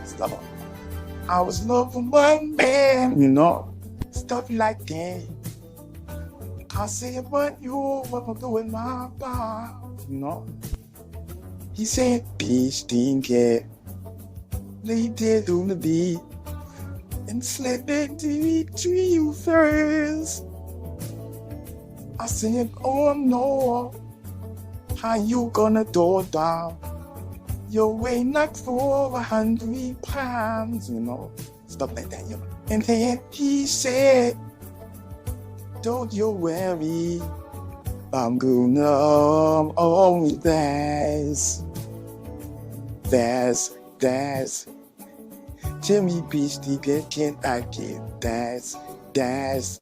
stuff. I was loving one man, stuff like that. I said, what you want to do in my bar, He said, bitch, think it. Lay dead on the beat and slept into the tree first. I said, oh no, how you gonna do it down? You weigh not 400 pounds, stuff like that, And then he said, don't you worry, I'm gonna own that's. Tell me, bitch, can't I get that's.